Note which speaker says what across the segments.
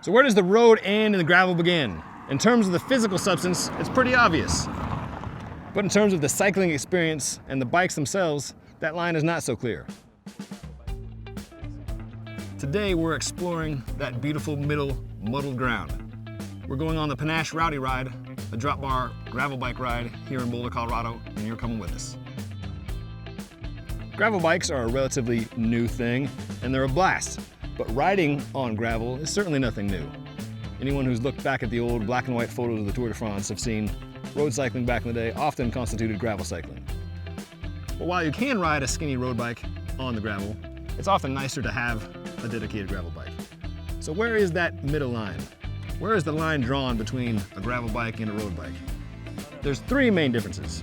Speaker 1: So where does the road end and the gravel begin? In terms of the physical substance, it's pretty obvious. But in terms of the cycling experience and the bikes themselves, that line is not so clear. Today we're exploring that beautiful middle muddled ground. We're going on the Panache Rowdy Ride, a drop bar gravel bike ride here in Boulder, Colorado, and you're coming with us. Gravel bikes are a relatively new thing, and they're a blast. But riding on gravel is certainly nothing new. Anyone who's looked back at the old black and white photos of the Tour de France have seen road cycling back in the day often constituted gravel cycling. But while you can ride a skinny road bike on the gravel, it's often nicer to have a dedicated gravel bike. So where is that middle line? Where is the line drawn between a gravel bike and a road bike? There's three main differences: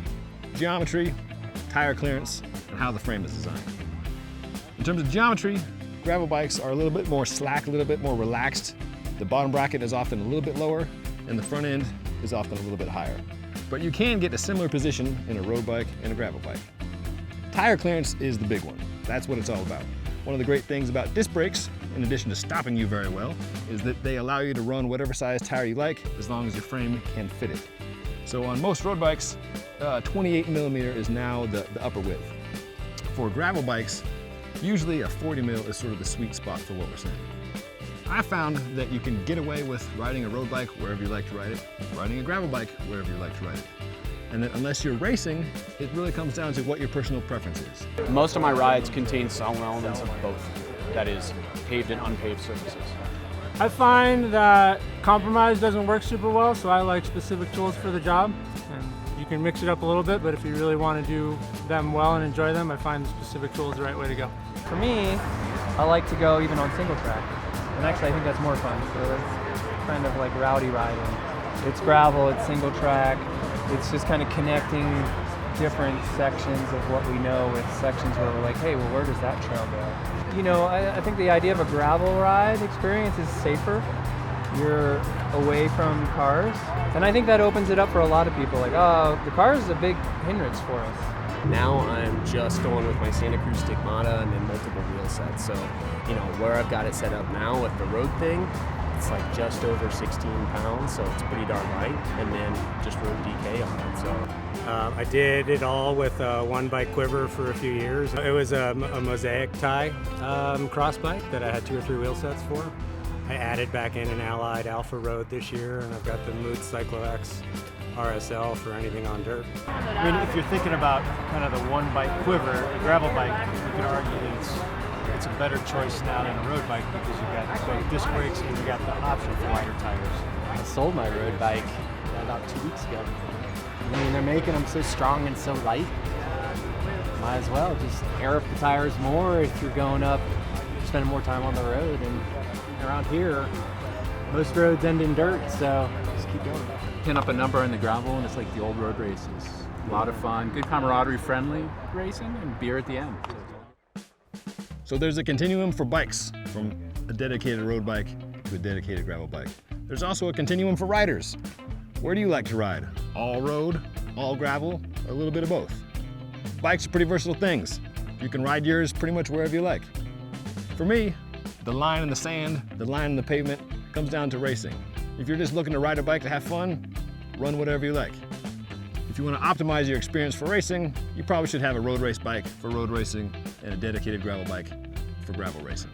Speaker 1: geometry, tire clearance, and how the frame is designed. In terms of geometry, gravel bikes are a little bit more slack, a little bit more relaxed. The bottom bracket is often a little bit lower, and the front end is often a little bit higher. But you can get a similar position in a road bike and a gravel bike. Tire clearance is the big one. That's what it's all about. One of the great things about disc brakes, in addition to stopping you very well, is that they allow you to run whatever size tire you like as long as your frame can fit it. So on most road bikes, 28 millimeter is now the upper width. For gravel bikes, usually a 40 mil is sort of the sweet spot for what we're saying. I found that you can get away with riding a road bike wherever you like to ride it, riding a gravel bike wherever you like to ride it. And that unless you're racing, it really comes down to what your personal preference is.
Speaker 2: Most of my rides contain some elements of both, that is, paved and unpaved surfaces.
Speaker 3: I find that compromise doesn't work super well, so I like specific tools for the job. And you can mix it up a little bit, but if you really want to do them well and enjoy them, I find the specific tool is the right way to go.
Speaker 4: For me, I like to go even on single track. And actually I think that's more fun. So it's kind of like rowdy riding. It's gravel, it's single track. It's just kind of connecting different sections of what we know with sections where we're like, hey, well, where does that trail go? You know, I think the idea of a gravel ride experience is safer. You're away from cars. And I think that opens it up for a lot of people. Like, oh, the car is a big hindrance for us.
Speaker 5: Now I'm just going with my Santa Cruz Stigmata and then multiple wheel sets. So, you know, where I've got it set up now with the road thing, it's like just over 16 pounds, so it's pretty darn light, and then just road DK on it. So
Speaker 6: I did it all with one bike quiver for a few years. It was a mosaic tie cross bike that I had 2 or 3 wheel sets for. I added back in an Allied Alpha Road this year, and I've got the Mood Cyclo X RSL for anything on dirt.
Speaker 7: I mean, if you're thinking about kind of the one bike quiver, a gravel bike, you could argue that it's a better choice now than a road bike because you've got both disc brakes and you've got the option for wider tires.
Speaker 8: I sold my road bike about 2 weeks ago. I mean, they're making them so strong and so light. Might as well just air up the tires more if you're going up, spending more time on the road. And around here, most roads end in dirt, so just keep going.
Speaker 9: Pin up a number in the gravel and it's like the old road races. A lot of fun, good camaraderie, friendly racing, and beer at the end.
Speaker 1: So there's a continuum for bikes, from a dedicated road bike to a dedicated gravel bike. There's also a continuum for riders. Where do you like to ride? All road, all gravel, or a little bit of both? Bikes are pretty versatile things. You can ride yours pretty much wherever you like. For me, the line in the sand, the line in the pavement comes down to racing. If you're just looking to ride a bike to have fun, run whatever you like. If you want to optimize your experience for racing, you probably should have a road race bike for road racing and a dedicated gravel bike for gravel racing.